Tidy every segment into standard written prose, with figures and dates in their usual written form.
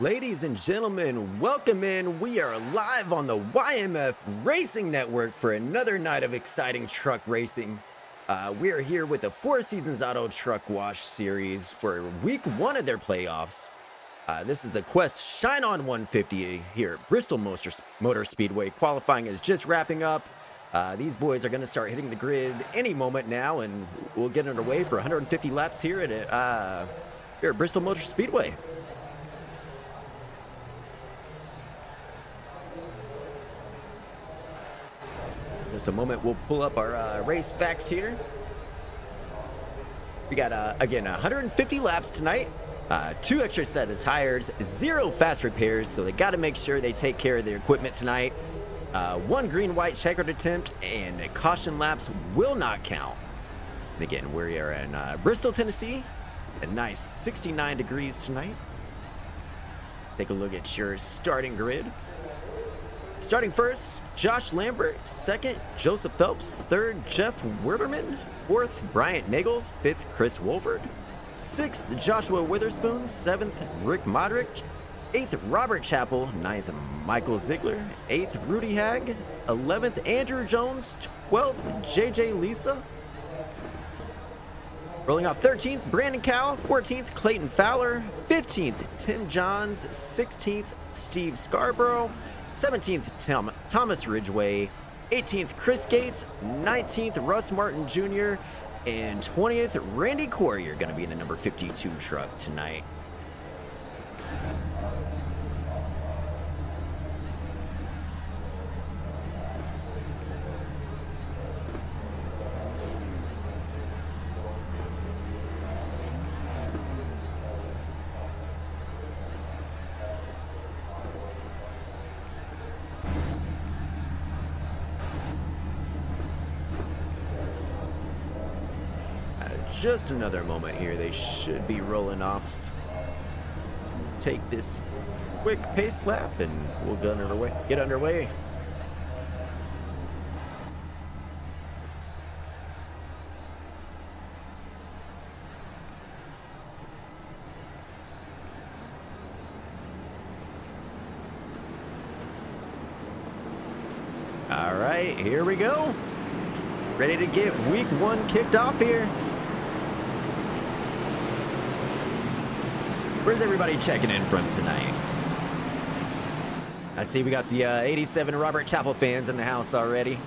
Ladies and gentlemen, welcome in. We are live on the YMF Racing Network for another night of exciting truck racing. We are here with the Four Seasons Auto Truck Wash Series for week one of their playoffs. This is the Quest Shine On 150 here at Bristol Motor Speedway. Qualifying is just wrapping up. These boys are going to start hitting the grid any moment now, and we'll get underway for 150 laps here at Bristol Motor Speedway. Just a moment, we'll pull up our race facts here. We got, again, 150 laps tonight, 2 extra set of tires, 0 fast repairs, so they got to make sure they take care of their equipment tonight. 1 green-white checkered attempt, and caution laps will not count. And again, we are in Bristol, Tennessee, a nice 69 degrees tonight. Take a look at your starting grid. Starting first, Josh Lambert. Second, Joseph Phelps. Third, Jeff Werderman. Fourth, Bryant Nagel. Fifth, Chris Wolford. Sixth, Joshua Witherspoon. Seventh, Rick Modric. Eighth, Robert Chappell. Ninth, Michael Ziegler. Eighth, Rudy Hag. 11th, Andrew Jones. 12th, JJ Lisa. Rolling off 13th, Brandon Cowell. 14th, Clayton Fowler. 15th, Tim Johns. 16th, Steve Scarborough. 17th, Thomas Ridgway. 18th, Chris Gates. 19th, Russ Martin Jr. And 20th, Randy Corey are going to be in the number 52 truck tonight. Just another moment here. They should be rolling off. Take this quick pace lap and we'll get underway. All right, here we go. Ready to get week one kicked off here. Where's everybody checking in from tonight? I see we got the 87 Robert Chappell fans in the house already.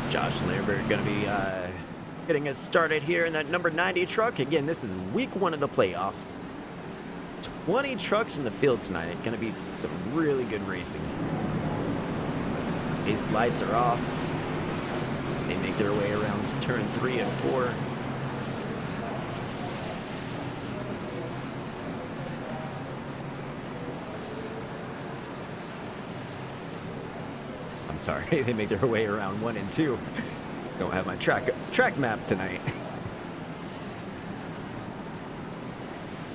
Josh Lambert going to be getting us started here in that number 90 truck. Again, this is week one of the playoffs. 20 trucks in the field tonight. Gonna be some really good racing. These lights are off. They make their way around turn 3 and 4. I'm sorry, they make their way around 1 and 2. Don't have my track map tonight.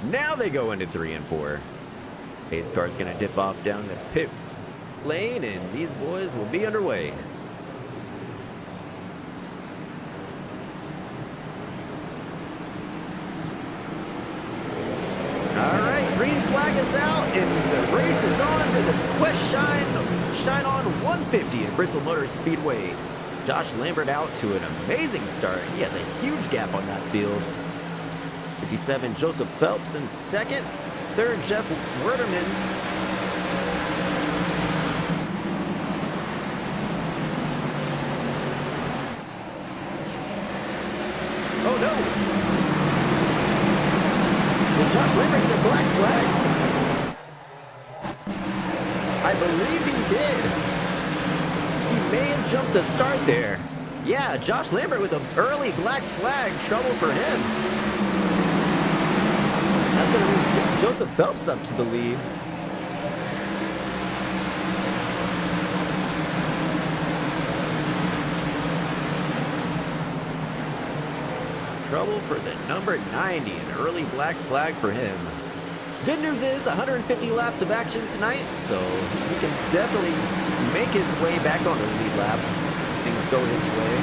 Now they go into 3 and 4. Pace car's gonna dip off down the pit lane, and these boys will be underway. All right, green flag is out, and the race is on for the Quest Shine On 150 at Bristol Motor Speedway. Josh Lambert out to an amazing start. He has a huge gap on that field. 57, Joseph Phelps in second. Third, Jeff Werderman. Oh no! Did Josh Lambert get a black flag? I believe he did. May have jumped the start there. Yeah, Josh Lambert with an early black flag. Trouble for him. That's going to move Joseph Phelps up to the lead. Trouble for the number 90. An early black flag for him. Good news is 150 laps of action tonight, so he can definitely make his way back on the lead lap. Things go his way.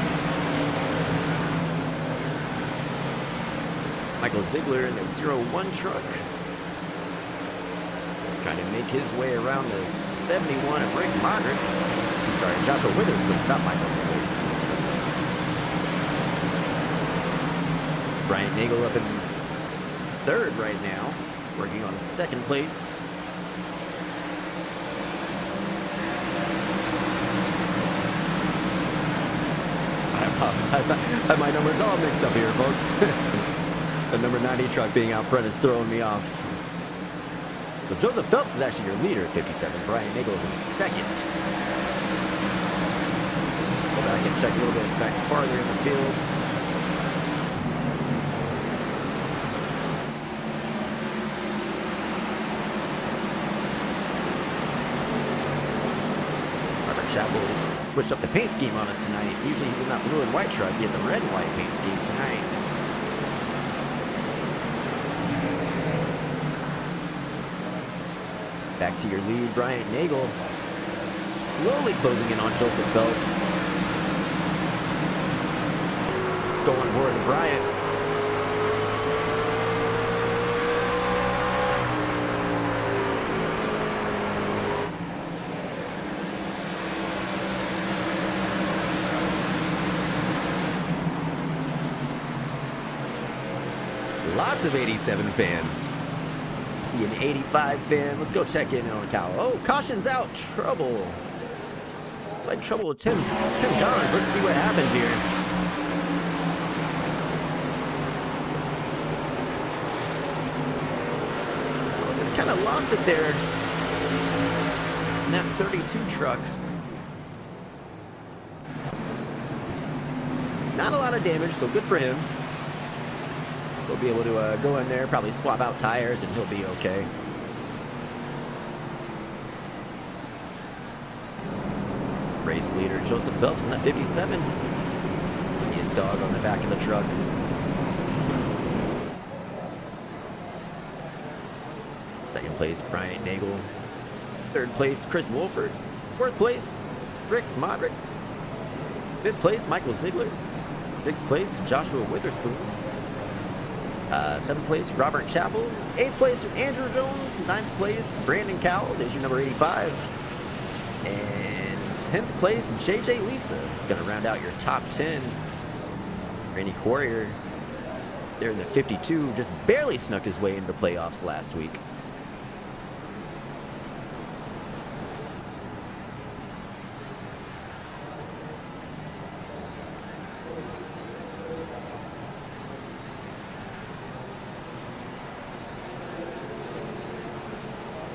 Michael Ziegler in the 0-1 truck. Trying to make his way around the 71 of Rick Modric. I'm sorry, Joshua Witherspoon's not Michael Ziegler. Brian Nagel up in third right now, working on second place. I apologize. I have my numbers all mixed up here, folks. The number 90 truck being out front is throwing me off. So Joseph Phelps is actually your leader at 57. Brian Nagel is in second. Go back and check a little bit back farther in the field. Chapel switched up the paint scheme on us tonight. Usually he's in that blue and white truck. He has a red and white paint scheme tonight. Back to your lead, Brian Nagel. Slowly closing in on Joseph Phelps. Let's go on board to Brian. Lots of 87 fans. See an 85 fan. Let's go check in on Cal. Oh, caution's out. Trouble. It's like trouble with Tim Johns. Let's see what happened here. Oh, just kind of lost it there in that 32 truck. Not a lot of damage, so good for him. He'll be able to go in there, probably swap out tires, and he'll be okay. Race leader Joseph Phelps in that 57. See his dog on the back of the truck. Second place, Brian Nagel. Third place, Chris Wolford. Fourth place, Rick Modric. Fifth place, Michael Ziegler. Sixth place, Joshua Witherspoons. Seventh place, Robert Chappell. Eighth place, Andrew Jones. Ninth place, Brandon Cowell. There's your number 85. And 10th place, JJ Lisa. It's going to round out your top 10. Randy Quarrier there in the 52. Just barely snuck his way into the playoffs last week.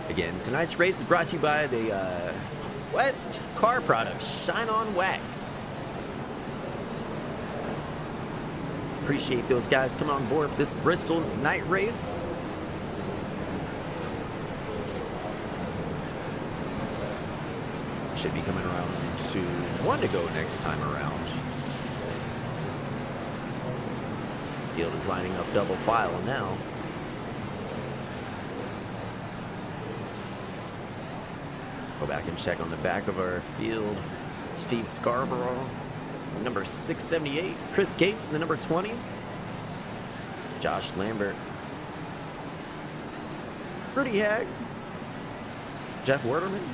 Again, tonight's race is brought to you by the West Car Products Shine On Wax. Appreciate those guys coming on board for this Bristol night race. Should be coming around to 1 to go next time around. Field is lining up double file now. Go back and check on the back of our field. Steve Scarborough, number 678. Chris Gates, the number 20. Josh Lambert. Rudy Hag. Jeff Werderman,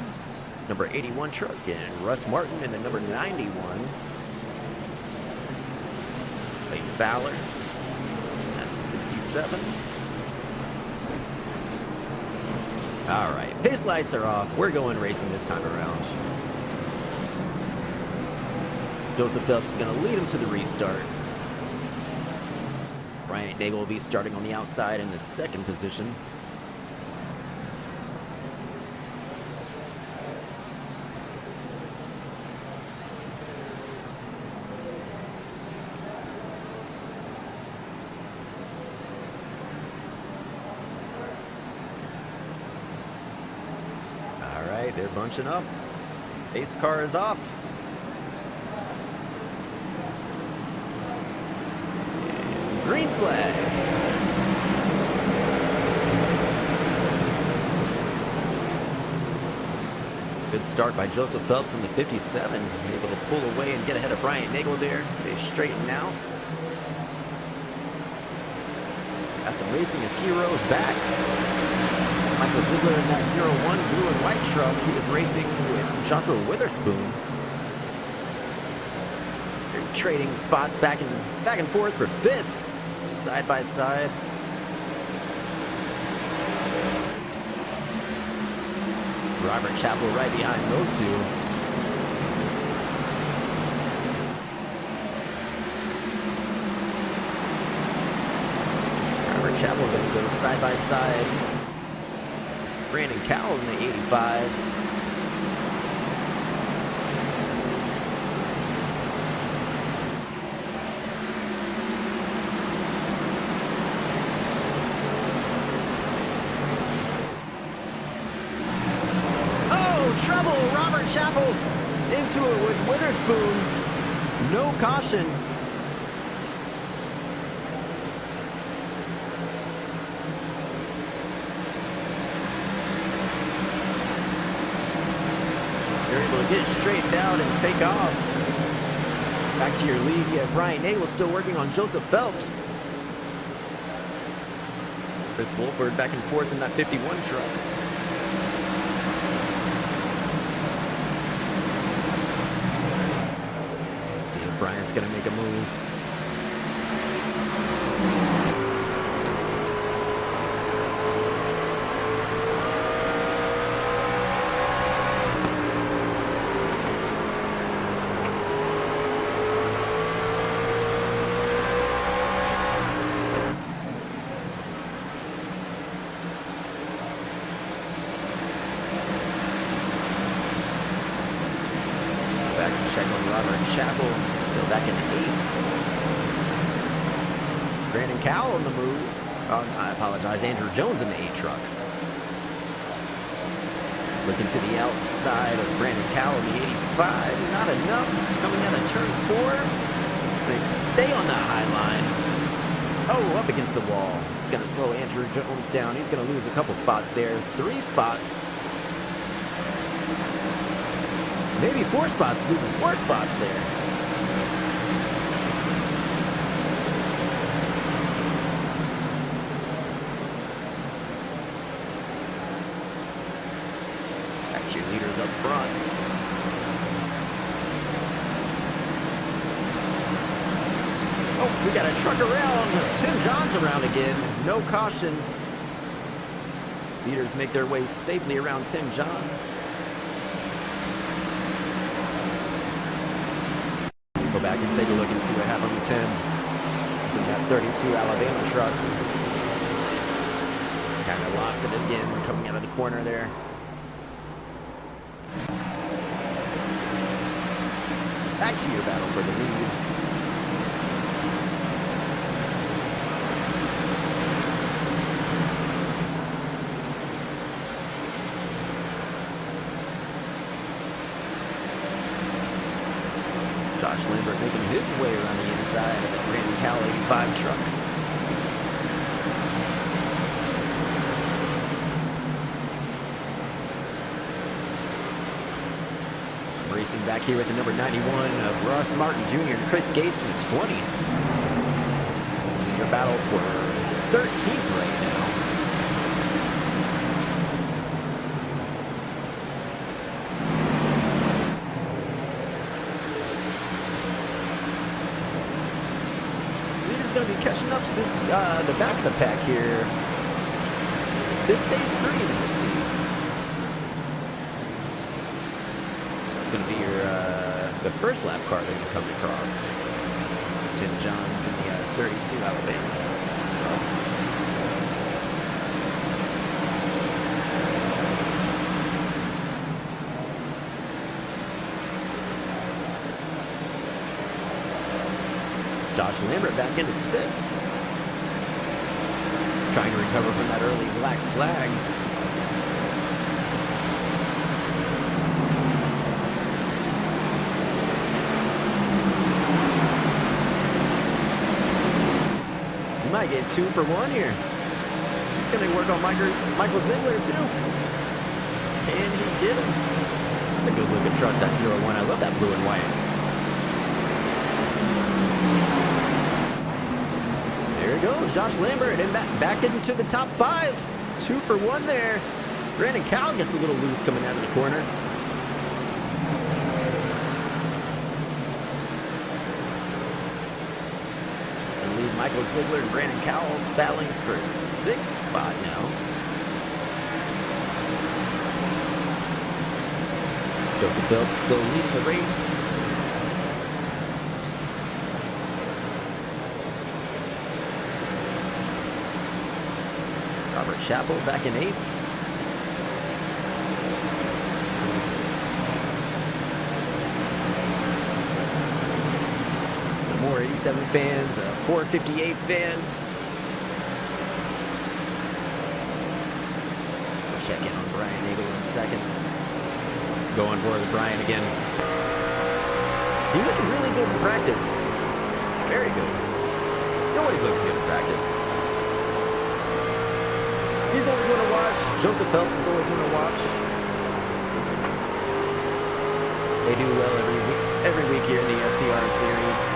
number 81 truck. And Russ Martin in the number 91. Clayton Fowler. That's 67. All right, pace lights are off. We're going racing this time around. Joseph Phelps is going to lead him to the restart. Brian Nagel will be starting on the outside in the second position. They're bunching up. Pace car is off. Green flag. Good start by Joseph Phelps in the 57. Able to pull away and get ahead of Brian Nagel there. They straighten now. Got some racing a few rows back. Michael Ziegler in that 01 blue and white truck. He was racing with Joshua Witherspoon. They're trading spots back and forth for 5th, side by side. Robert Chappell right behind those two. Robert Chappell going to go side by side. Brandon Cowell in the 85. Trouble, Robert Chappell into it with Witherspoon. No caution. You're able to get it straightened out and take off. Back to your lead. You have Brian Nagel still working on Joseph Phelps. Chris Wolford back and forth in that 51 truck. See if Brian's going to make a move. Check on Robert Chappell, still back in 8th. Brandon Cowell on the move. I apologize, Andrew Jones in the 8 truck. Looking to the outside of Brandon Cowell in the 85. Not enough. Coming out of turn 4. They stay on that high line. Oh, up against the wall. It's going to slow Andrew Jones down. He's going to lose a couple spots there. 3 spots. Maybe 4 spots, loses 4 spots there. Back to your leaders up front. Oh, we got a truck around. Tim John's around again. No caution. Leaders make their way safely around Tim John's. Go back and take a look and see what happened with Tim. He's in that 32 Alabama truck. He's kind of lost it again coming out of the corner there. Back to your battle for the lead. Josh Lambert making his way around the inside of the Brandon Cowell 85 truck. Some racing back here with the number 91 of Ross Martin Jr. and Chris Gates in the 20. So your battle for 13th right now. Going to be catching up to this the back of the pack here. This stays green, we'll see. It's going to be your the first lap car that you come across. Tim Johns in the 32 Alabama. Josh Lambert back into 6th. Trying to recover from that early black flag. He might get 2 for 1 here. He's going to work on Michael Ziegler too. And he did it. It's a good looking truck, that 01. I love that blue and white. There he goes, Josh Lambert, and back into the top 5. 2 for 1 there. Brandon Cowell gets a little loose coming out of the corner. And leave Michael Ziegler and Brandon Cowell battling for 6th spot now. Joseph Phelps still leading the race. Robert Chappell back in 8th. Some more 87 fans, a 458 fan. Let's go check in on Brian Nagel in a second. Going for the Brian again. He looked really good in practice. Very good. He always looks good in practice. He's always one to watch. Joseph Phelps is always one to watch. They do well every week here in the FTR series.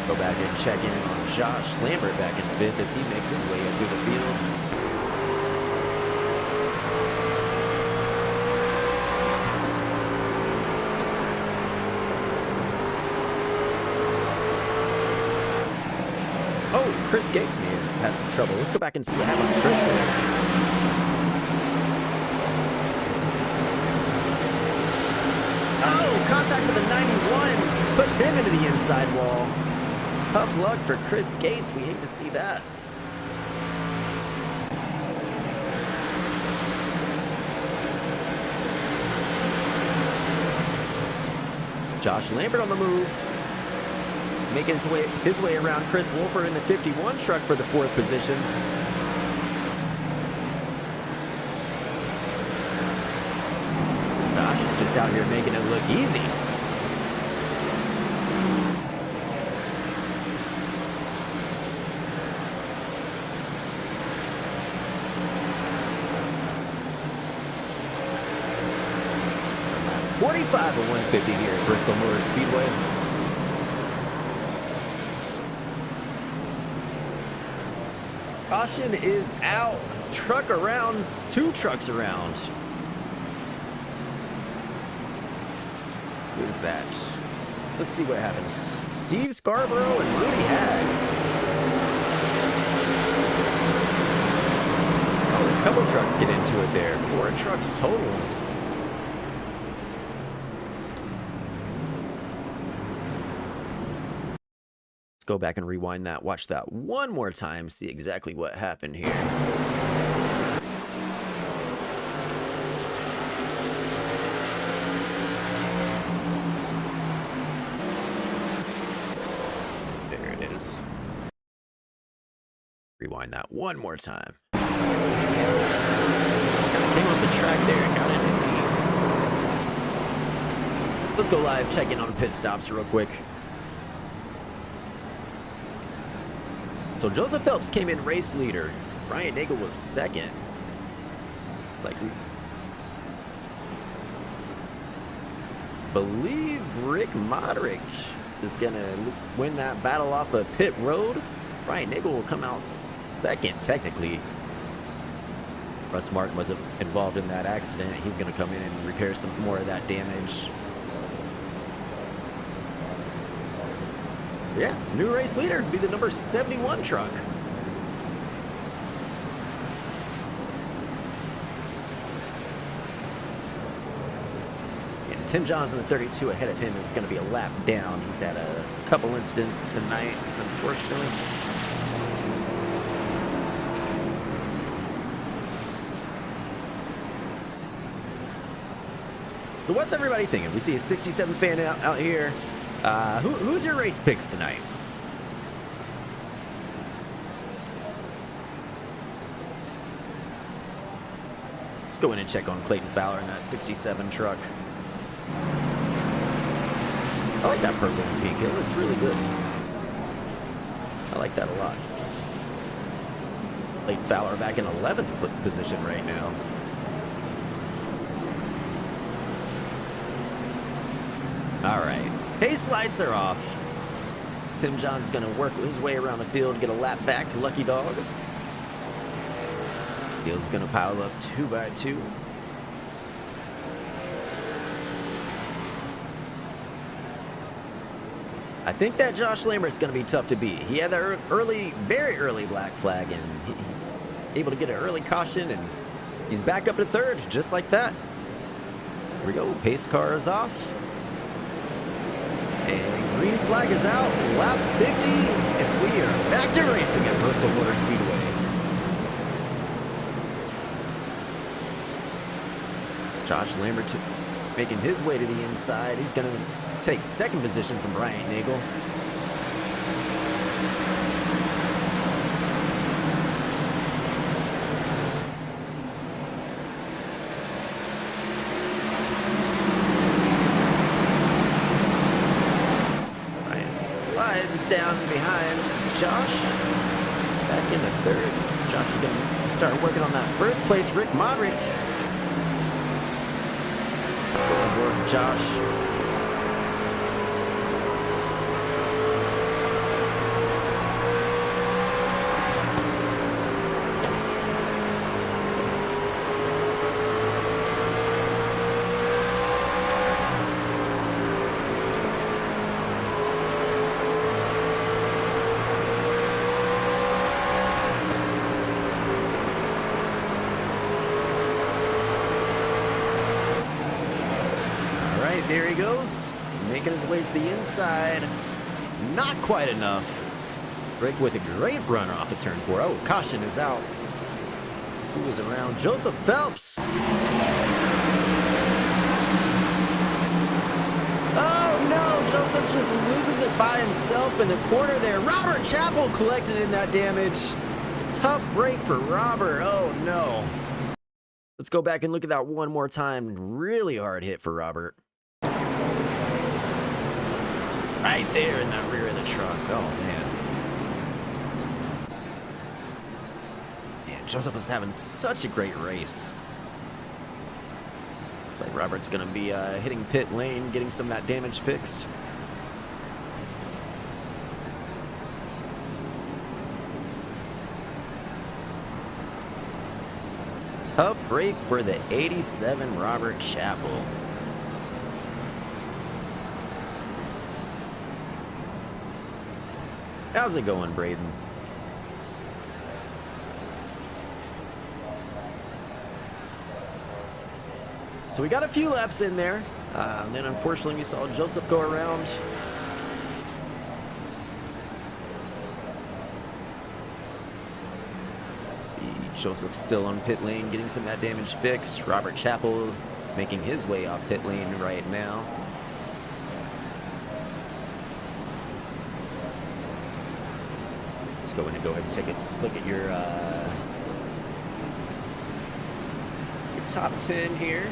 Go back and check in on Josh Lambert back in 5th as he makes his way up through the field. Oh, Chris Gates may have had some trouble. Let's go back and see what happened to Chris here. Oh, contact with a 91. Puts him into the inside wall. Tough luck for Chris Gates. We hate to see that. Josh Lambert on the move. Making his way around Chris Wolfer in the 51 truck for the 4th position. Josh is just out here making it look easy. .45 or 150 here at Bristol Motor Speedway. Caution is out. Truck around. 2 trucks around. Who is that? Let's see what happens. Steve Scarborough and Rudy Hag. Oh, a couple trucks get into it there. 4 trucks total. Let's go back and rewind that, watch that one more time, see exactly what happened here. There it is. Rewind that one more time. Just kind of came off the track there, got it in the... Let's go live, check in on pit stops real quick. So Joseph Phelps came in race leader. Brian Nagel was 2nd. It's like, believe Rick Modric is gonna win that battle off of pit road. Brian Nagel will come out 2nd, technically. Russ Martin was involved in that accident. He's gonna come in and repair some more of that damage. Yeah, new race leader be the number 71 truck. And Tim Johns in the 32 ahead of him is going to be a lap down. He's had a couple incidents tonight, unfortunately. So what's everybody thinking? We see a 67 fan out here. Who's your race picks tonight? Let's go in and check on Clayton Fowler in that 67 truck. I like that purple and pink. It looks really good. I like that a lot. Clayton Fowler back in 11th position right now. All right, pace lights are off. Tim John's gonna work his way around the field, get a lap back, lucky dog. Field's gonna pile up 2 by 2. I think that Josh Lambert's going to be tough to beat. He had that early, very early black flag, and he able to get an early caution, and he's back up to 3rd, just like that. Here we go. Pace car is off. And green flag is out. Lap 50, and we are back to racing at Bristol Motor Speedway. Josh Lambert making his way to the inside. He's going to take 2nd position from Brian Nagel. Brian slides down behind Josh. Back into 3rd. Josh is going to start working on that 1st place. Rick Modric. Let's go on board Josh. There he goes, making his way to the inside. Not quite enough. Rick with a great run off of turn 4. Oh, caution is out. Who was around? Joseph Phelps. Oh no, Joseph just loses it by himself in the corner there. Robert Chappell collected in that damage. Tough break for Robert. Oh no. Let's go back and look at that one more time. Really hard hit for Robert. Right there in the rear of the truck. Oh, man. Man, Joseph was having such a great race. Looks like Robert's going to be hitting pit lane, getting some of that damage fixed. Tough break for the 87 Robert Chappell. How's it going, Braden? So we got a few laps in there. Then unfortunately we saw Joseph go around. Let's see, Joseph still on pit lane, getting some of that damage fixed. Robert Chappell making his way off pit lane right now. Let's go ahead and take a look at your top 10 here.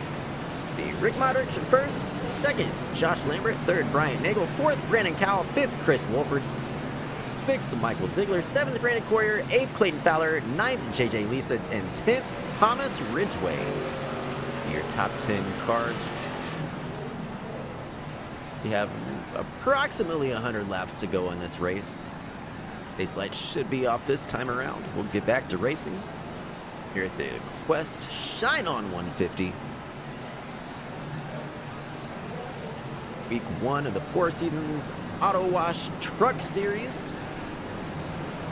Let's see, Rick Modric in 1st, 2nd, Josh Lambert, 3rd, Brian Nagel, 4th, Brandon Cowell, 5th, Chris Wolfords, 6th, Michael Ziegler, 7th, Brandon Coyer, 8th, Clayton Fowler, 9th, JJ Lisa, and 10th, Thomas Ridgway. Your top 10 cars. You have approximately 100 laps to go in this race. Base lights should be off this time around. We'll get back to racing here at the Quest Shine On 150. Week 1 of the Four Seasons Auto Wash Truck Series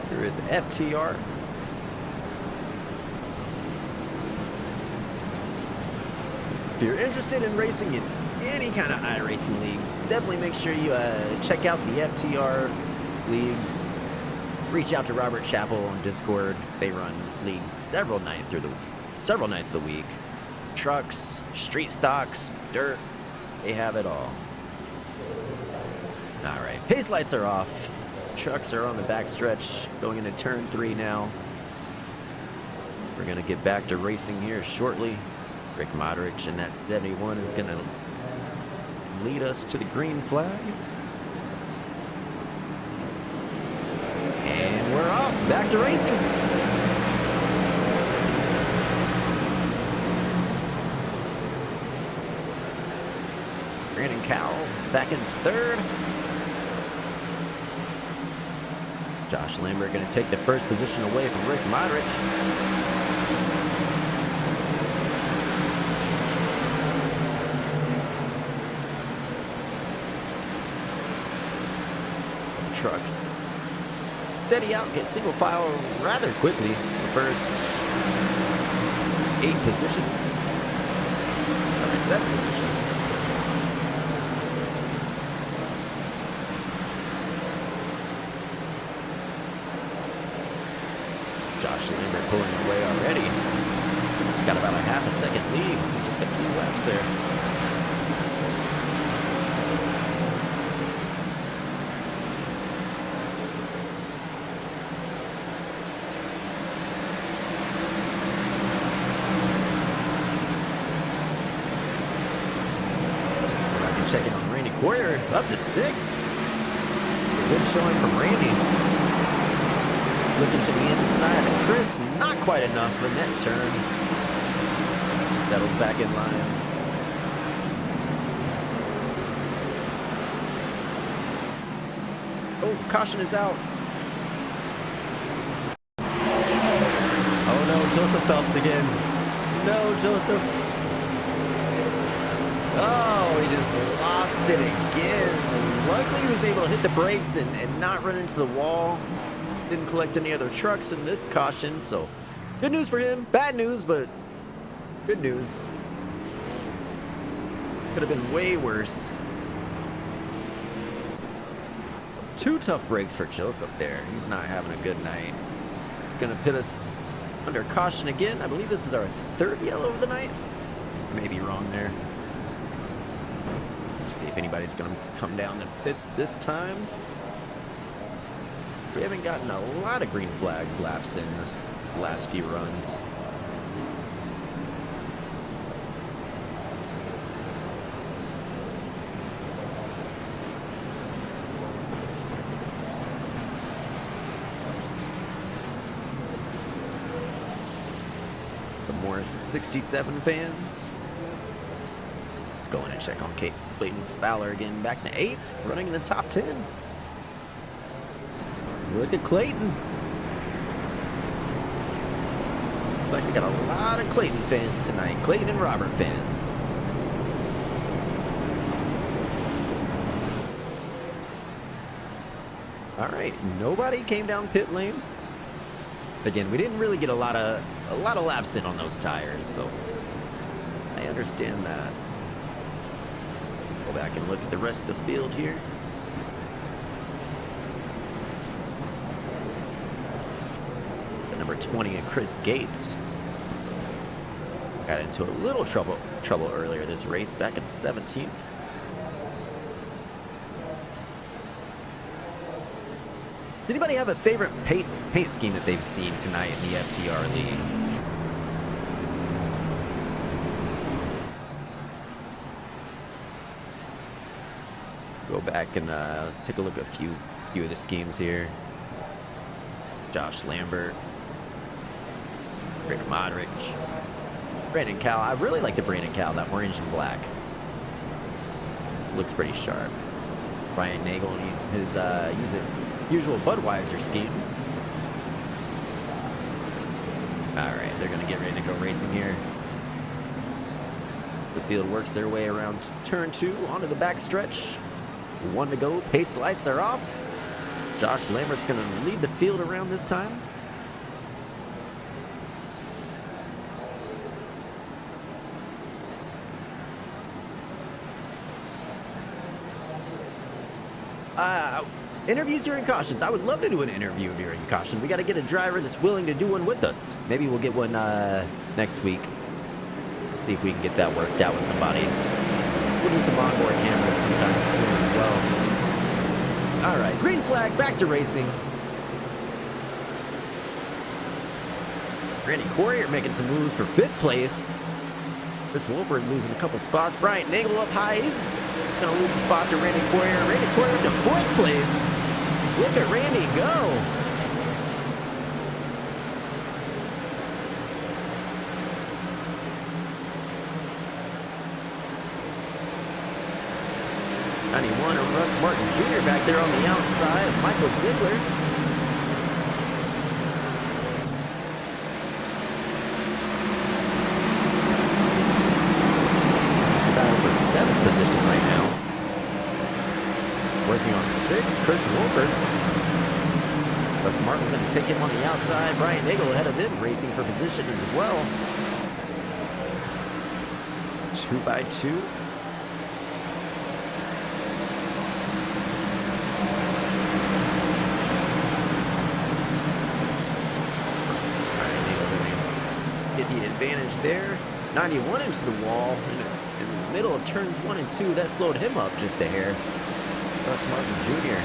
here at FTR. If you're interested in racing in any kind of iRacing leagues, definitely make sure you check out the FTR leagues. Reach out to Robert Chappell on Discord. They run leagues several nights of the week. Trucks, street stocks, dirt, they have it all. All right, pace lights are off. Trucks are on the back stretch, going into turn 3 now. We're gonna get back to racing here shortly. Rick Modric and that 71 is gonna lead us to the green flag. back to racing. Brandon Cowell back in third. Josh Lambert going to take the first position away from Rick Modrich. Trucks steady out, get single file rather quickly. The first 7 positions. Josh Lambert pulling away already. He's got about a half a second lead. Just a few laps there. Checking on Randy Quarrier, up to 6th. Good showing from Randy. Looking to the inside of Chris, not quite enough for that turn. Settles back in line. Oh, caution is out. Oh no, Joseph Phelps again. No, Joseph. Oh, he just lost it again. Luckily, he was able to hit the brakes and not run into the wall. Didn't collect any other trucks in this caution, so good news for him. Bad news, but good news. Could have been way worse. 2 tough breaks for Joseph there. He's not having a good night. It's going to pit us under caution again. I believe this is our 3rd yellow of the night. Maybe wrong there. See if anybody's going to come down the pits this time. We haven't gotten a lot of green flag laps in this last few runs. Some more 67 fans. Go in and check on Clayton Fowler again, back to 8th, running in the top 10. Look at Clayton. Looks like we got a lot of Clayton fans tonight. Clayton and Robert fans. All right, nobody came down pit lane. Again, we didn't really get a lot of laps in on those tires, so I understand that. Go back and look at the rest of the field here. The number 20 of Chris Gates got into a little trouble earlier this race, back in 17th. Does anybody have a favorite paint scheme that they've seen tonight in the FTR League? Go back and take a look at a few of the schemes here. Josh Lambert, Rick Modrich, Brandon Cowell. I really like the Brandon Cowell, that orange and black. It looks pretty sharp. Brian Nagel and his usual Budweiser scheme. All right, they're going to get ready to go racing here. As the field works their way around turn 2 onto the back stretch. 1 to go. Pace lights are off. Josh Lambert's going to lead the field around this time. Interviews during cautions. I would love to do an interview during caution. We got to get a driver that's willing to do one with us. Maybe we'll get one next week. See if we can get that worked out with somebody. We'll do some onboard cameras sometime soon as well. All right, green flag, back to racing. Randy Quarrier making some moves for 5th place. Chris Wolford losing a couple spots. Bryant Nagel up high. He's going to lose a spot to Randy Quarrier. Randy Quarrier to 4th place. Look at Randy go. 91 of Russ Martin Jr. back there on the outside. Michael Ziegler. This is the battle for 7th position right now. Working on 6th, Chris Wolford. Russ Martin's going to take him on the outside. Brian Nagel ahead of him, racing for position as well. 2 by 2. Get the advantage there. 91 into the wall in the middle of turns 1 and 2. That slowed him up just a hair. Russ Martin Jr.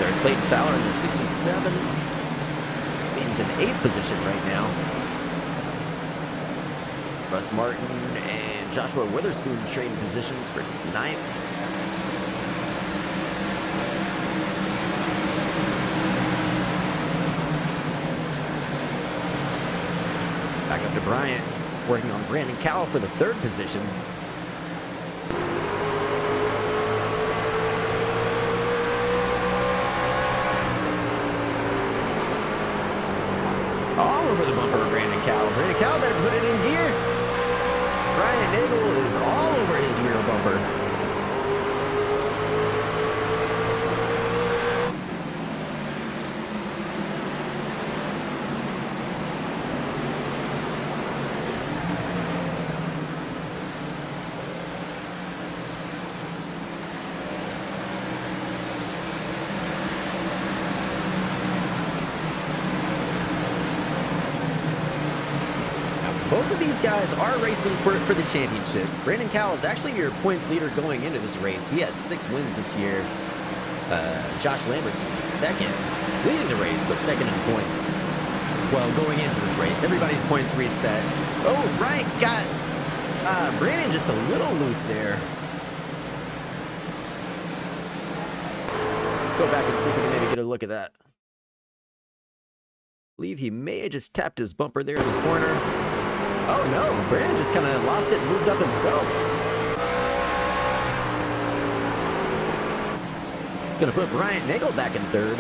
Third, Clayton Fowler in the 67. He's in 8th position right now. Russ Martin and Joshua Witherspoon trading positions for 9th. Back up to Bryant, working on Brandon Cowell for the 3rd position. All over the bumper of Brandon Cowell. Brandon Cowell better put it in gear. Brian Nagel is all over his rear bumper. Both of these guys are racing for the championship. Brandon Cowell is actually your points leader going into this race. He has 6 wins this year. Josh Lambert's in 2nd, leading the race, but 2nd in points. Well, going into this race, everybody's points reset. Oh, Bryant got Brandon just a little loose there. Let's go back and see if we can maybe get a look at that. I believe he may have just tapped his bumper there in the corner. Oh no, Brandon just kind of lost it and moved up himself. It's going to put Brian Nagel back in 3rd.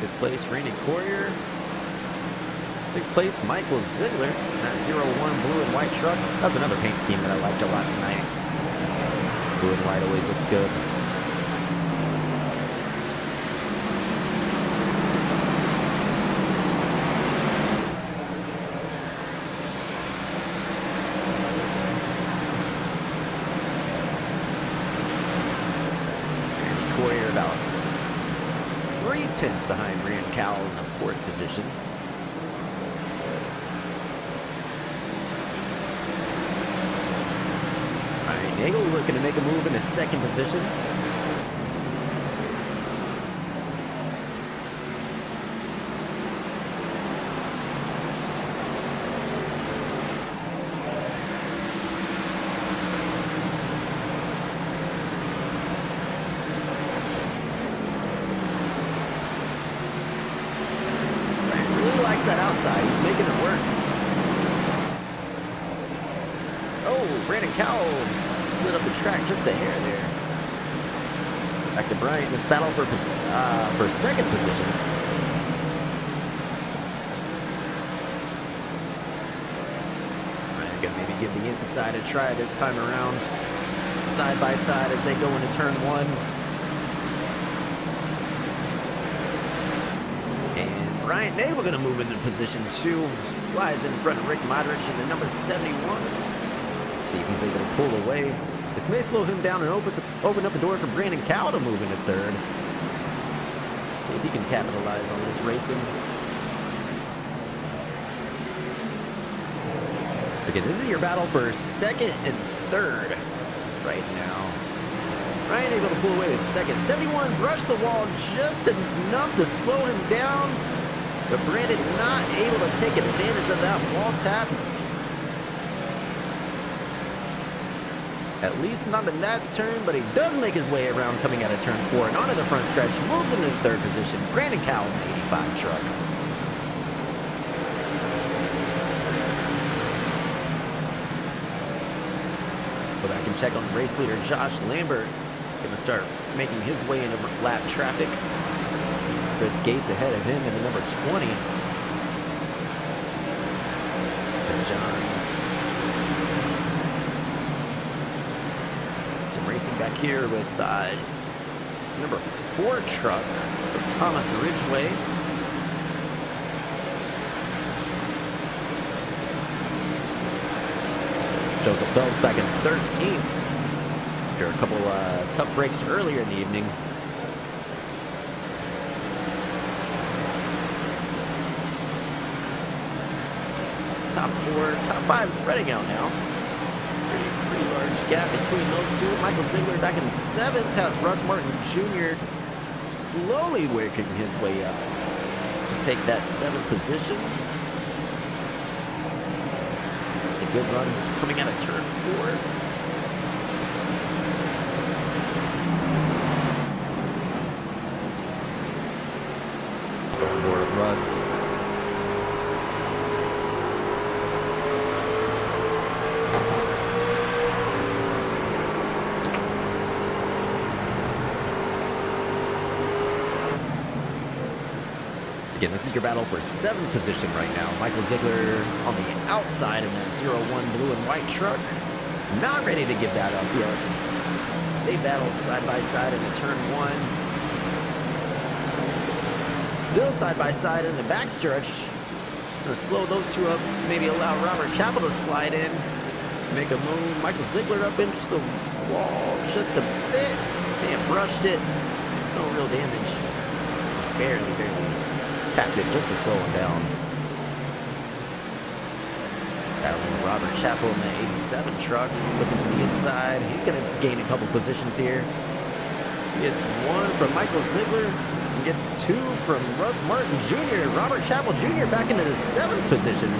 Fifth place, Randy Courier. 6th place, Michael Ziegler. That 01 blue and white truck. That's another paint scheme that I liked a lot tonight. Blue and white always looks good. Randy Courier about 3/10 behind Brandon Cowell in the 4th position. Nagel looking to make a move in his 2nd position. Ryan really likes that outside. He's making it work. Oh, Brandon Cowell slid up the track just a hair there. Back to Bryant in this battle for 2nd position. Bryant gonna maybe give the inside a try this time around. Side by side as they go into turn 1. And Bryant Nagel gonna move into position 2. Slides in front of Rick Modrich in the number 71. See if he's able to pull away. This may slow him down and open up the door for Brandon Cowell to move into 3rd. See if he can capitalize on this racing. Okay, this is your battle for 2nd and 3rd right now. Ryan able to pull away with 2nd. 71 brushed the wall just enough to slow him down, but Brandon not able to take advantage of that wall tap. At least not in that turn, but he does make his way around coming out of turn 4 and onto the front stretch. Moves into the third position. Brandon Cowell in the 85 truck. Go back and check on race leader Josh Lambert. Going to start making his way into lap traffic. Chris Gates ahead of him in the number 20. Tim Johns. Some racing back here with number 4 truck of Thomas Ridgway. Joseph Phelps back in 13th after a couple tough breaks earlier in the evening. Top 4, top 5 spreading out now. Pretty large gap between those two. Michael Ziegler back in 7th has Russ Martin Jr. slowly working his way up to take that 7th position. It's a good run coming out of turn 4. Let's go on board with Russ. Again, this is your battle for 7th position right now. Michael Ziegler on the outside in that 0-1 blue and white truck. Not ready to give that up yet. They battle side by side in the turn 1. Still side by side in the backstretch. Gonna slow those two up. Maybe allow Robert Chappell to slide in. Make a move. Michael Ziegler up into the wall just a bit. They have brushed it. No real damage. Just barely tapped it just to slow him down. Battling Robert Chappell in the 87 truck. Looking to the inside. He's going to gain a couple positions here. He gets 1 from Michael Ziegler. He gets 2 from Russ Martin Jr. Robert Chappell Jr. back into the 7th position.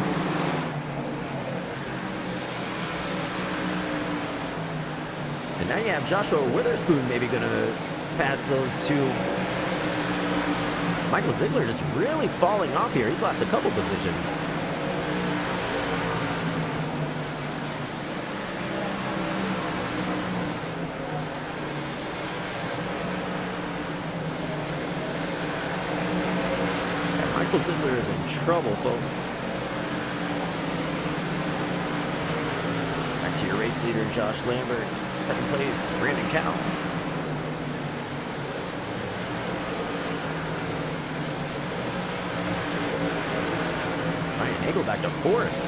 And now you have Joshua Witherspoon maybe going to pass those two. Michael Ziegler just really falling off here. He's lost a couple positions. And Michael Ziegler is in trouble, folks. Back to your race leader, Josh Lambert. 2nd place, Brandon Cowell. Go back to 4th.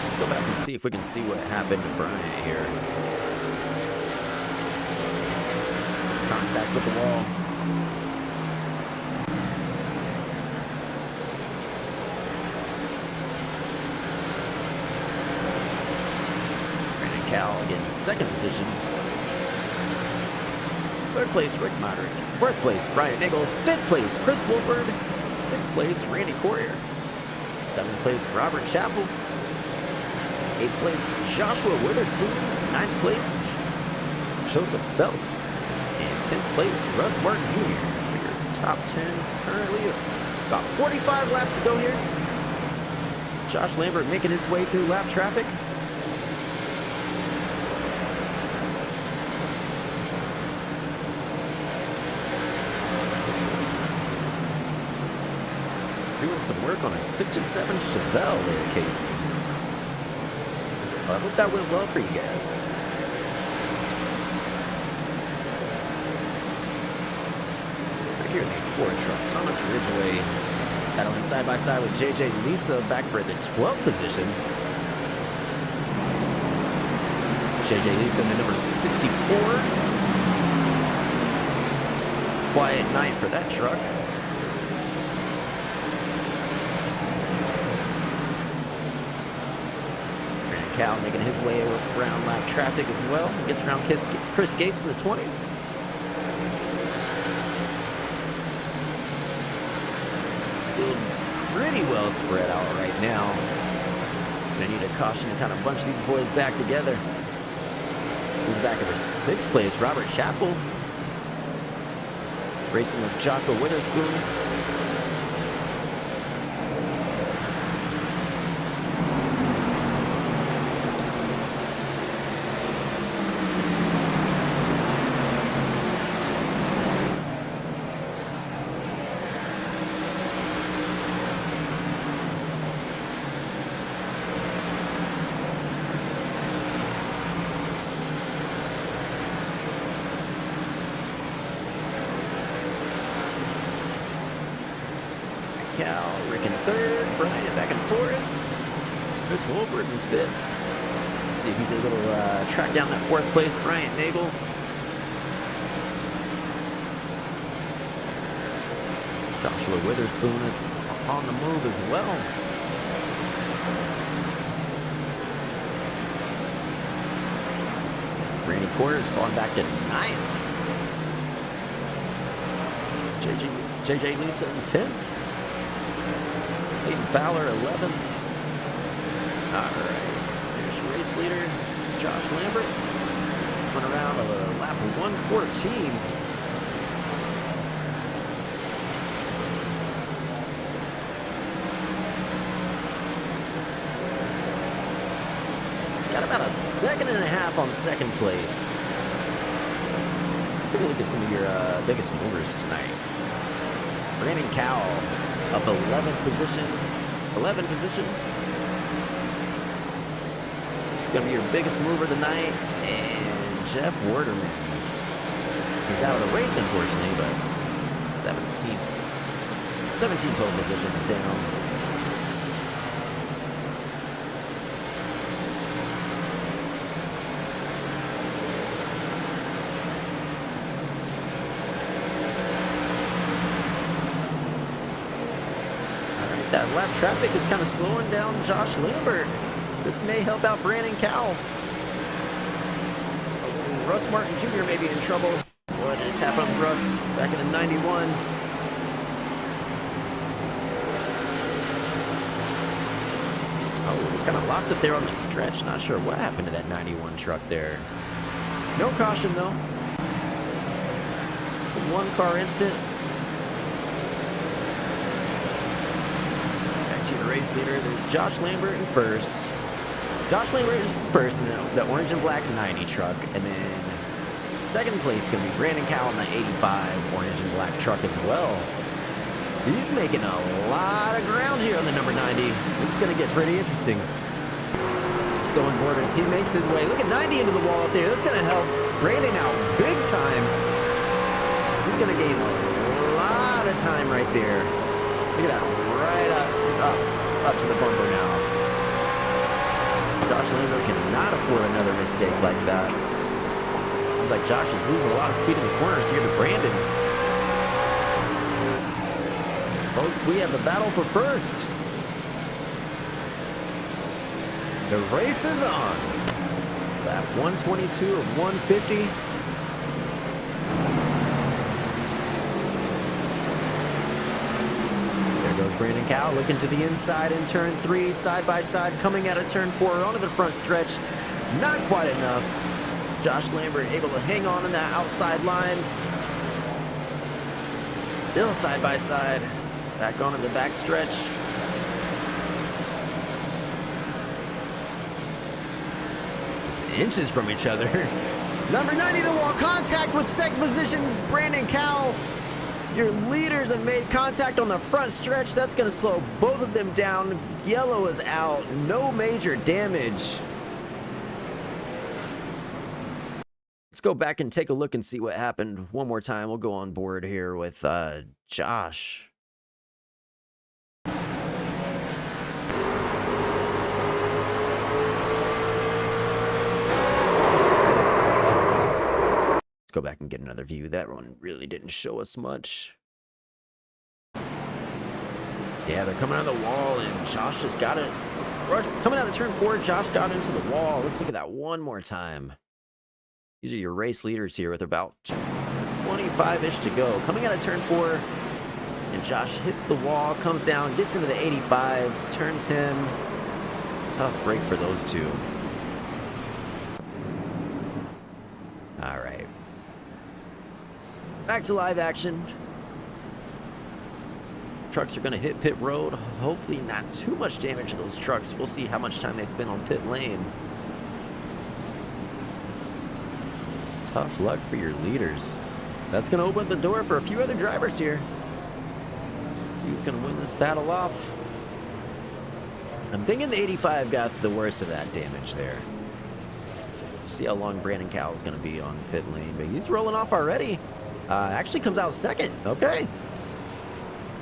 Let's go back and see if we can see what happened to Bryant here. Some contact with the wall. Again, 2nd position. 3rd place, Rick Moderick. 4th place, Brian Nagel. 5th place, Chris Wolford. 6th place, Randy Corrier. 7th place, Robert Chappell. 8th place, Joshua Witherspoon. 9th place, Joseph Phelps. And 10th place, Russ Martin Jr. For your top 10 currently. About 45 laps to go here. Josh Lambert making his way through lap traffic. Doing some work on a 67 Chevelle there, Casey. Well, I hope that went well for you guys. Right here in the 4 truck, Thomas Ridgway battling side by side with JJ Lisa back for the 12th position. JJ Lisa in the number 64. Quiet night for that truck. Cal making his way around lap traffic as well. He gets around Chris Gates in the 20. Feeling pretty well spread out right now. Gonna need a caution to kind of bunch these boys back together. This is back in the 6th place, Robert Chappell. Racing with Joshua Witherspoon. Cal, Rick in 3rd, Brian back in 4th, Chris Wolford in 5th. Let's see if he's able to track down that 4th place, Bryant Nagel. Joshua Witherspoon is on the move as well. Randy Quarters falling back to 9th. JJ Lisa in 10th. Hayden Fowler, 11th. All right. There's race leader Josh Lambert. Went around a lap of 114. He's got about a 1.5 on 2nd place. Let's take a look at some of your biggest movers tonight. Brandon Cowell. Up 11th position, 11 positions. It's going to be your biggest mover tonight. And Jeff Werderman. He's out of the race, unfortunately, but 17 total positions down. That lap traffic is kind of slowing down Josh Lambert. This may help out Brandon Cowell. Russ Martin Jr. may be in trouble. What just happened with Russ back in the 91? Oh, he's kind of lost it there on the stretch. Not sure what happened to that 91 truck there. No caution, though. 1-car incident. Your race leader, there's Josh Lambert in 1st. Josh Lambert is 1st in the orange and black 90 truck, and then 2nd place is going to be Brandon Cowell in the 85 orange and black truck as well. He's making a lot of ground here on the number 90. This is going to get pretty interesting. Let's go on board as he makes his way. Look at 90 into the wall up there. That's going to help Brandon out big time. He's going to gain a lot of time right there. Look at that, right up to the bumper now. Josh Lambert cannot afford another mistake like that. Looks like Josh is losing a lot of speed in the corners here to Brandon. Folks, we have the battle for 1st. The race is on. Lap 122 of 150. Goes Brandon Cowell looking to the inside in turn 3, side by side, coming out of turn 4 onto the front stretch. Not quite enough. Josh Lambert able to hang on that outside line. Still side by side. Back onto the back stretch. It's inches from each other. Number 90 to wall contact with 2nd position, Brandon Cowell. Your leaders have made contact on the front stretch. That's going to slow both of them down. Yellow is out. No major damage. Let's go back and take a look and see what happened one more time. We'll go on board here with Josh. Go back and get another view. That one really didn't show us much. Yeah, they're coming out of the wall, and Josh has got it Coming out of turn 4, Josh got into the wall. Let's look at that one more time. These are your race leaders here with about 25-ish to go. Coming out of turn 4, and Josh hits the wall, comes down, gets into the 85, turns him. Tough break for those two. All right. Back to live action. Trucks are going to hit pit road. Hopefully not too much damage to those trucks. We'll see how much time they spend on pit lane. Tough luck for your leaders. That's going to open the door for a few other drivers here. Let's see who's going to win this battle off. I'm thinking the 85 got the worst of that damage there. See how long Brandon Cowell is going to be on pit lane, but he's rolling off already. Actually comes out second. Okay.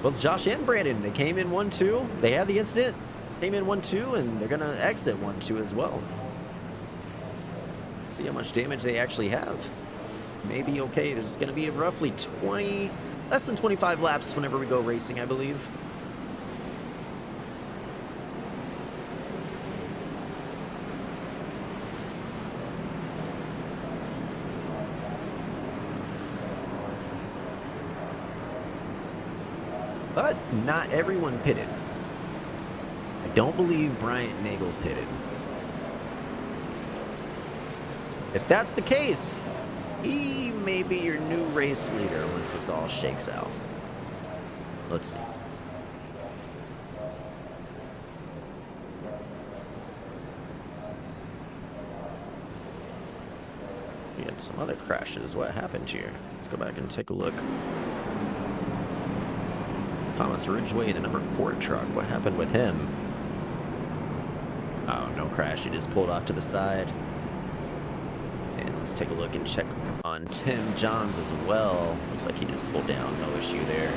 Both Josh and Brandon, they came in 1-2. They had the incident, came in 1-2, and they're going to exit 1-2 as well. See how much damage they actually have. Maybe okay. There's going to be roughly less than 25 laps whenever we go racing, I believe. But not everyone pitted. I don't believe Bryant Nagel pitted. If that's the case, he may be your new race leader once this all shakes out. Let's see. We had some other crashes. What happened here? Let's go back and take a look. Thomas Ridgway, the number 4 truck. What happened with him? Oh, no crash. He just pulled off to the side. And let's take a look and check on Tim Johns as well. Looks like he just pulled down. No issue there.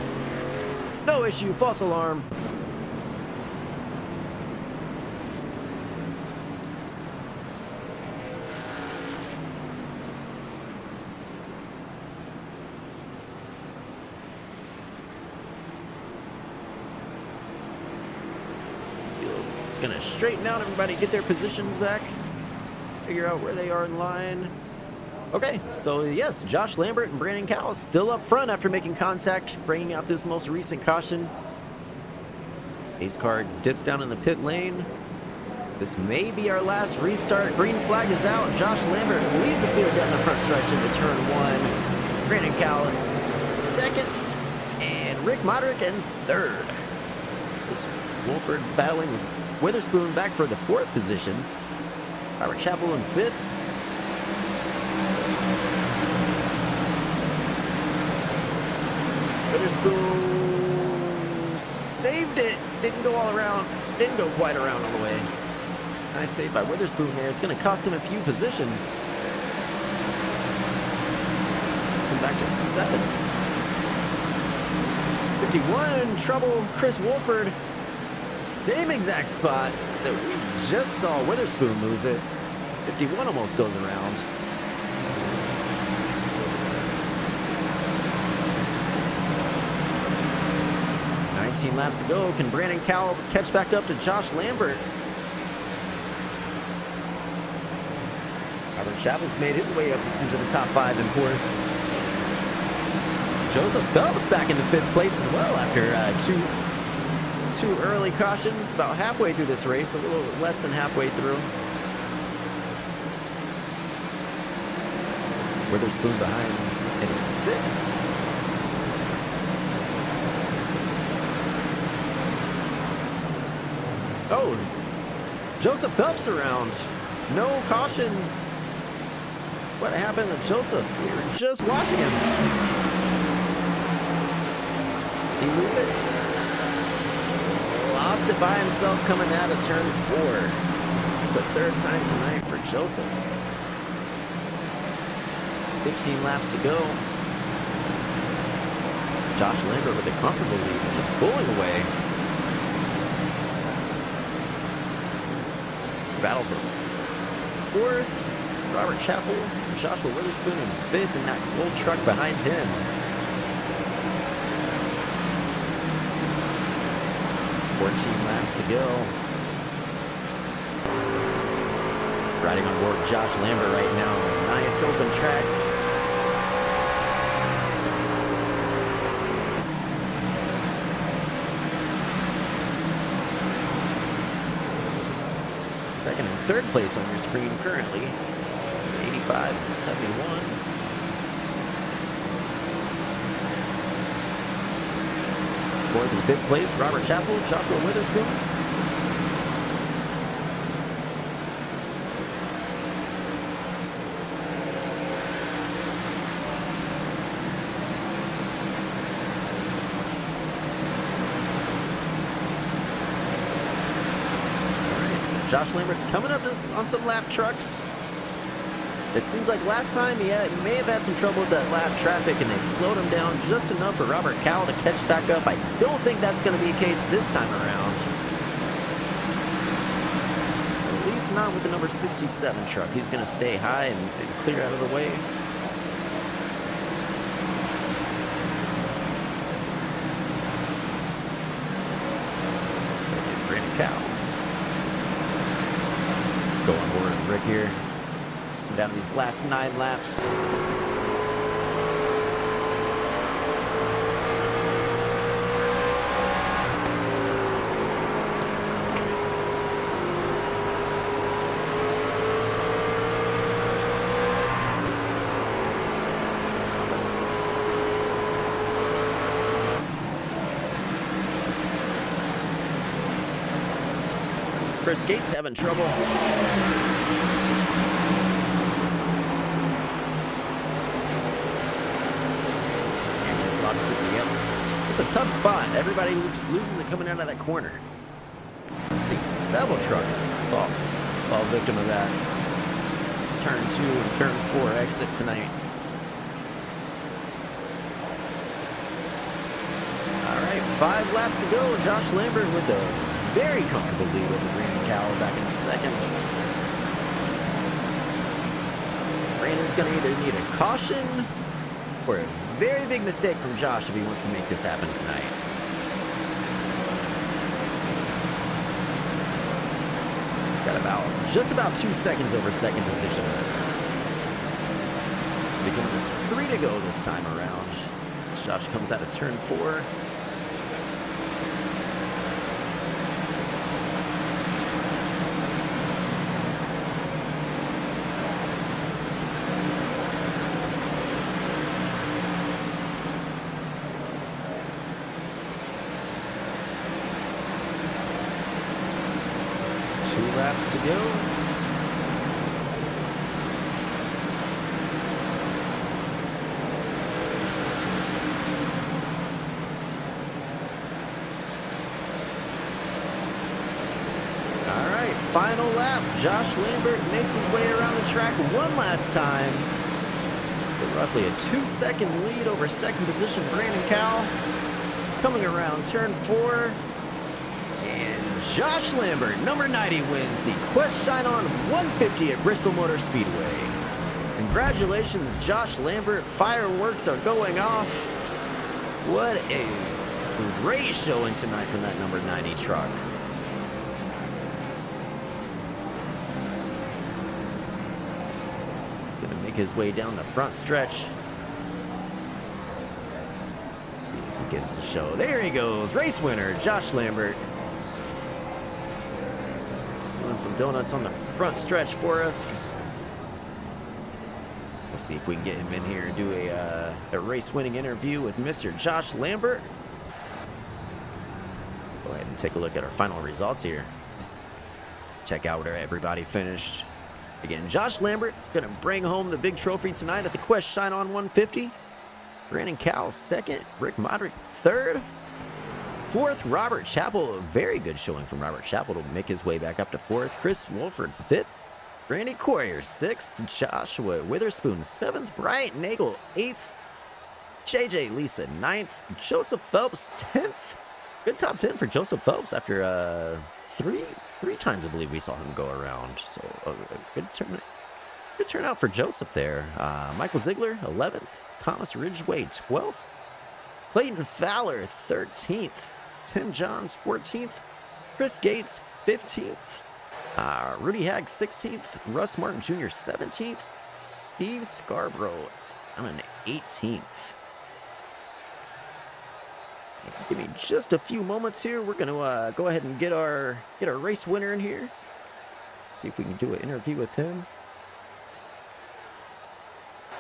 No issue. False alarm. It's going to straighten out everybody, get their positions back, figure out where they are in line. Okay, so yes, Josh Lambert and Brandon Cowell still up front after making contact, bringing out this most recent caution. Pace car dips down in the pit lane. This may be our last restart. Green flag is out. Josh Lambert leads the field down the front stretch into turn 1. Brandon Cowell in second, and Rick Moderick in third. This Wolford battling Witherspoon back for the 4th position. Robert Chappell in 5th. Witherspoon saved it. Didn't go all around. Didn't go quite around all the way. Nice save by Witherspoon there. It's going to cost him a few positions. Puts him back to 7th. 51 trouble. Chris Wolford. Same exact spot that we just saw Witherspoon lose it. 51 almost goes around. Laps to go. Can Brandon Cowell catch back up to Josh Lambert? Robert Chappell's made his way up into the top 5 and 4th. Joseph Phelps back in the 5th place as well after two early cautions. About halfway through this race, a little less than halfway through. Witherspoon behind in 6th. Oh, Joseph Phelps around. No caution. What happened to Joseph? We were just watching him. He lose it? Lost it by himself coming out of turn 4. It's the 3rd time tonight for Joseph. 15 laps to go. Josh Lambert with a comfortable lead and just pulling away. Battle for 4th. Robert Chappell, Joshua Witherspoon in 5th, and that gold truck behind him. Laps to go. Riding on board Josh Lambert right now. Nice open track. Second and third place on your screen currently. 85 and 71. Fourth and fifth place, Robert Chappell, Joshua Witherspoon. Josh Lambert's coming up on some lap trucks. It seems like last time he may have had some trouble with that lap traffic, and they slowed him down just enough for Robert Cowell to catch back up. I don't think that's going to be the case this time around. At least not with the number 67 truck. He's going to stay high and clear out of the way. Second, Brandon Cowell. Go on board with Rick here. Down these last 9 laps. Chris Gates having trouble. It's a tough spot. Everybody loses it coming out of that corner. I've seen several trucks fall victim of that. Turn 2 and turn 4 exit tonight. All right, 5 laps to go. Josh Lambert with a very comfortable lead over Brandon Cowell back in second. Brandon's going to either need a caution or a very big mistake from Josh if he wants to make this happen tonight. Got just about 2 seconds over second position. Beginning with 3 to go this time around. As Josh comes out of turn 4. Laps to go. All right, final lap. Josh Lambert makes his way around the track one last time. With roughly a 2-second lead over second position Brandon Cowell. Coming around turn 4. Josh Lambert, number 90, wins the Quest Shine-On 150 at Bristol Motor Speedway. Congratulations, Josh Lambert. Fireworks are going off. What a great showing tonight from that number 90 truck. Gonna make his way down the front stretch. Let's see if he gets to show. There he goes, race winner, Josh Lambert. Some donuts on the front stretch for us. We'll see if we can get him in here and do a race-winning interview with Mr. Josh Lambert. Go ahead and take a look at our final results here. Check out where everybody finished. Again, Josh Lambert gonna bring home the big trophy tonight at the Quest Shine-On 150. Brandon Cowell second, Rick Modrick third. Fourth, Robert Chappell. A very good showing from Robert Chappell to make his way back up to fourth. Chris Wolford, fifth. Randy Coyer, sixth. Joshua Witherspoon, seventh. Bryant Nagel, eighth. JJ Lisa, ninth. Joseph Phelps, 10th. Good top 10 for Joseph Phelps after three times I believe we saw him go around. So good turnout for Joseph there. Michael Ziegler, 11th. Thomas Ridgway, 12th. Clayton Fowler, 13th. Tim Johns, 14th. Chris Gates, 15th. Rudy Hag 16th, Russ Martin Jr. 17th, Steve Scarborough on an 18th. Give me just a few moments here. We're going to go ahead and get our race winner in here. See if we can do an interview with him.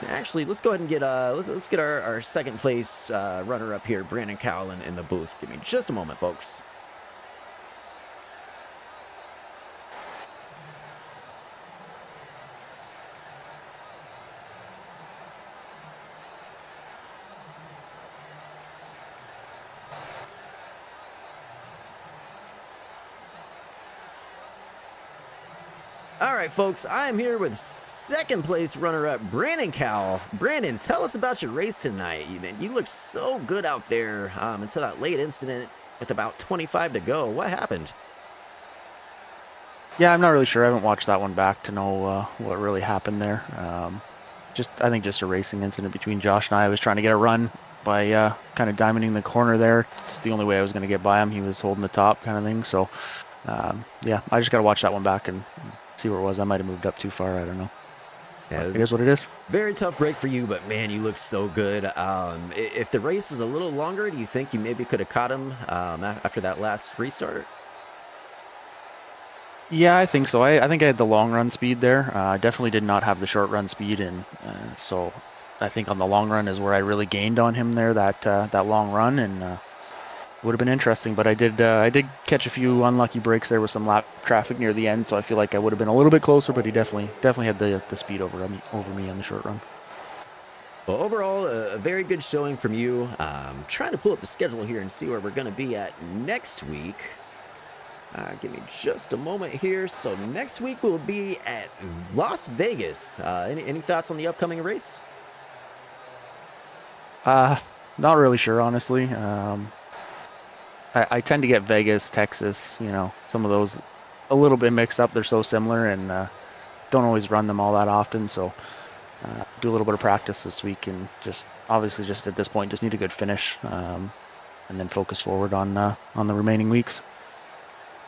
Actually, let's go ahead and get let's get our second place runner up here, Brandon Cowell, in the booth. Give me just a moment, folks. All right, folks, I am here with second place runner-up, Brandon Cowell. Brandon, tell us about your race tonight. You looked so good out there until that late incident with about 25 to go. What happened? Yeah, I'm not really sure. I haven't watched that one back to know what really happened there. I think just a racing incident between Josh and I. I was trying to get a run by kind of diamonding the corner there. It's the only way I was going to get by him. He was holding the top kind of thing. So, yeah, I just got to watch that one back and see where it was. I might have moved up too far. I don't know. Yeah, it is what it is. Very tough break for you, but man, you look so good. If the race was a little longer, do you think you maybe could have caught him after that last restart? Yeah, I think so. I think I had the long run speed there. I definitely did not have the short run speed, and so I think on the long run is where I really gained on him there. That long run, and would have been interesting. But I did catch a few unlucky breaks there with some lap traffic near the end, so I feel like I would have been a little bit closer. But he definitely had the speed over me on the short run. Well, overall, a very good showing from you. Trying to pull up the schedule here and see where we're going to be at next week. Give me just a moment here. So next week we'll be at Las Vegas. Any thoughts on the upcoming race? Not really sure, honestly. I tend to get Vegas, Texas, some of those a little bit mixed up. They're so similar, and don't always run them all that often. So do a little bit of practice this week, and just at this point just need a good finish, and then focus forward on the remaining weeks.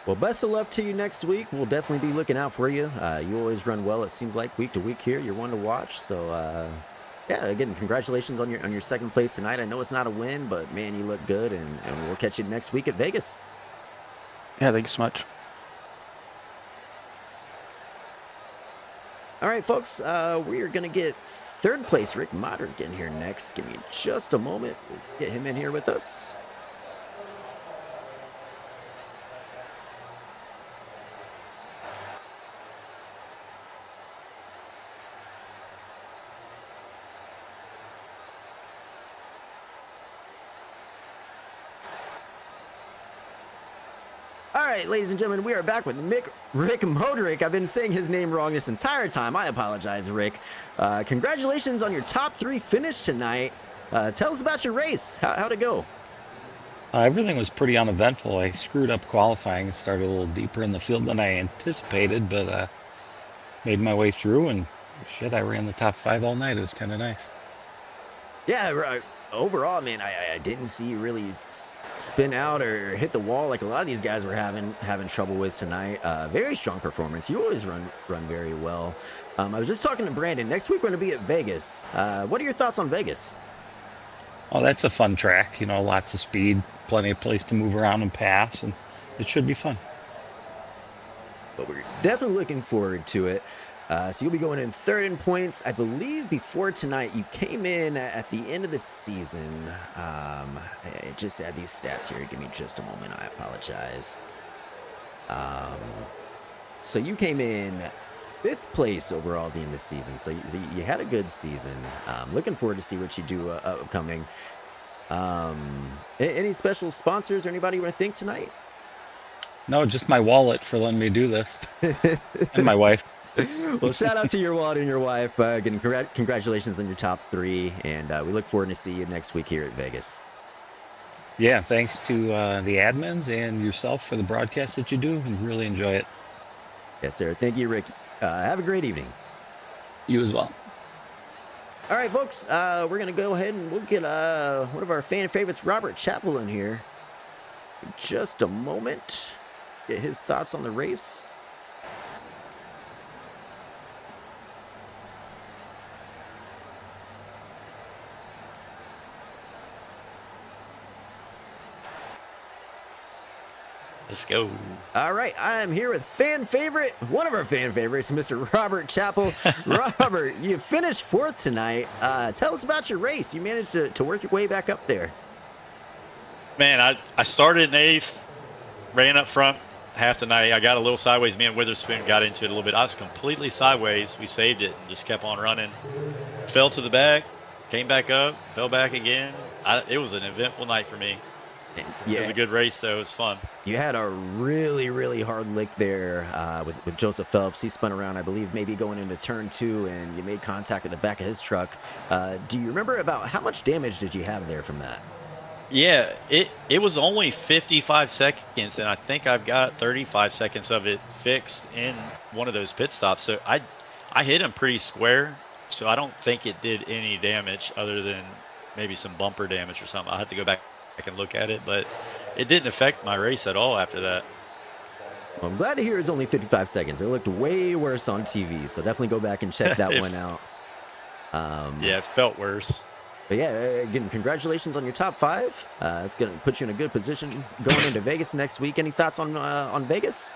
Well, best of luck to you next week. We'll definitely be looking out for you. You always run well, it seems like, week to week here. You're one to watch. So, yeah, again, congratulations on your second place tonight. I know it's not a win, but, man, you look good, and we'll catch you next week at Vegas. Yeah, thank you so much. All right, folks, we are going to get third place Rick Modric in here next. Give me just a moment. We'll get him in here with us. All right, ladies and gentlemen, we are back with Rick Modric. I've been saying his name wrong this entire time. I apologize, Rick. Congratulations on your top 3 finish tonight. Tell us about your race. How'd it go? Everything was pretty uneventful. I screwed up qualifying and started a little deeper in the field than I anticipated, but made my way through, and shit, I ran the top 5 all night. It was kind of nice. Yeah, overall, man, I didn't see you really spin out or hit the wall like a lot of these guys were having trouble with tonight. Very strong performance. You always run very well. I was just talking to Brandon. Next week we're going to be at Vegas. What are your thoughts on Vegas? Oh, that's a fun track. Lots of speed, plenty of place to move around and pass, and it should be fun. But we're definitely looking forward to it. So you'll be going in third in points. I believe before tonight you came in at the end of the season. I just add these stats here. Give me just a moment. I apologize. So you came in 5th place overall at the end of the season. So you had a good season. Looking forward to see what you do upcoming. Any special sponsors or anybody you want to thank tonight? No, just my wallet for letting me do this. And my wife. Well, shout out to your wallet and your wife. Again, congratulations on your top 3, and we look forward to see you next week here at Vegas. Yeah, thanks to the admins and yourself for the broadcast that you do. We really enjoy it. Yes, sir. Thank you, Rick. Have a great evening. You as well. All right, folks, we're going to go ahead and we'll get one of our fan favorites, Robert Chappell, in here in just a moment. Get his thoughts on the race. Let's go. All right, I am here with fan favorite, one of our fan favorites, Mr. Robert Chappell. Robert, you finished 4th tonight. Tell us about your race. You managed to work your way back up there. Man, I started in 8th, ran up front half the night. I got a little sideways. Me and Witherspoon got into it a little bit. I was completely sideways. We saved it and just kept on running. Fell to the back, came back up, fell back again. It was an eventful night for me. Yeah. It was a good race, though. It was fun. You had a really, really hard lick there with Joseph Phelps. He spun around, I believe, maybe going into turn 2, and you made contact with the back of his truck. Do you remember about how much damage did you have there from that? Yeah, it was only 55 seconds, and I think I've got 35 seconds of it fixed in one of those pit stops. So I hit him pretty square, so I don't think it did any damage other than maybe some bumper damage or something. I'll have to go back and look at it, but it didn't affect my race at all after that. Well, I'm glad to hear it was only 55 seconds. It looked way worse on TV, so definitely go back and check that one out. Yeah, it felt worse. But yeah, again, congratulations on your top 5. It's going to put you in a good position going into Vegas next week. Any thoughts on Vegas?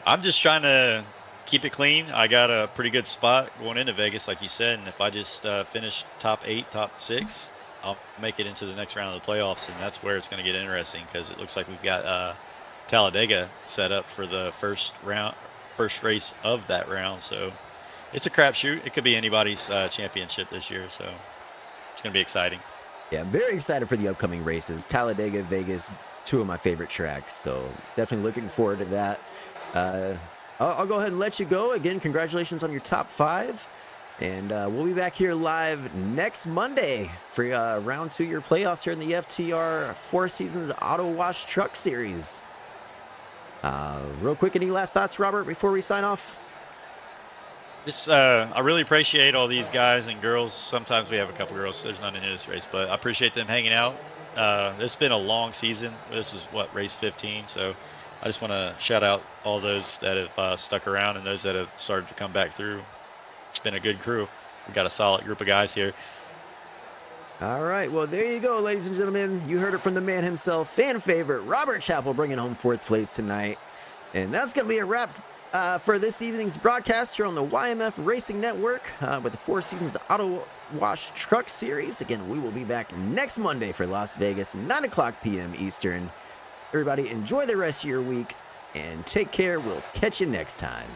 I'm just trying to keep it clean. I got a pretty good spot going into Vegas, like you said, and if I just finish top 8, top 6, I'll make it into the next round of the playoffs, and that's where it's going to get interesting because it looks like we've got Talladega set up for the first race of that round. So it's a crapshoot. It could be anybody's championship this year, so it's going to be exciting. Yeah, I'm very excited for the upcoming races. Talladega, Vegas, 2 of my favorite tracks, so definitely looking forward to that. I'll go ahead and let you go. Again, congratulations on your top 5. And we'll be back here live next Monday for round 2 of your playoffs here in the FTR 4 Seasons Auto Wash Truck Series. Real quick, any last thoughts, Robert, before we sign off? Just, I really appreciate all these guys and girls. Sometimes we have a couple girls. So there's none in this race, but I appreciate them hanging out. It's been a long season. This is race 15. So I just want to shout out all those that have stuck around and those that have started to come back through. It's been a good crew. We got a solid group of guys here. All right, well, there you go, ladies and gentlemen. You heard it from the man himself, fan favorite Robert Chappell, bringing home 4th place tonight. And that's going to be a wrap for this evening's broadcast here on the YMF Racing Network with the 4 Seasons Auto Wash Truck Series. Again, we will be back next Monday for Las Vegas, 9 o'clock p.m. Eastern. Everybody, enjoy the rest of your week and take care. We'll catch you next time.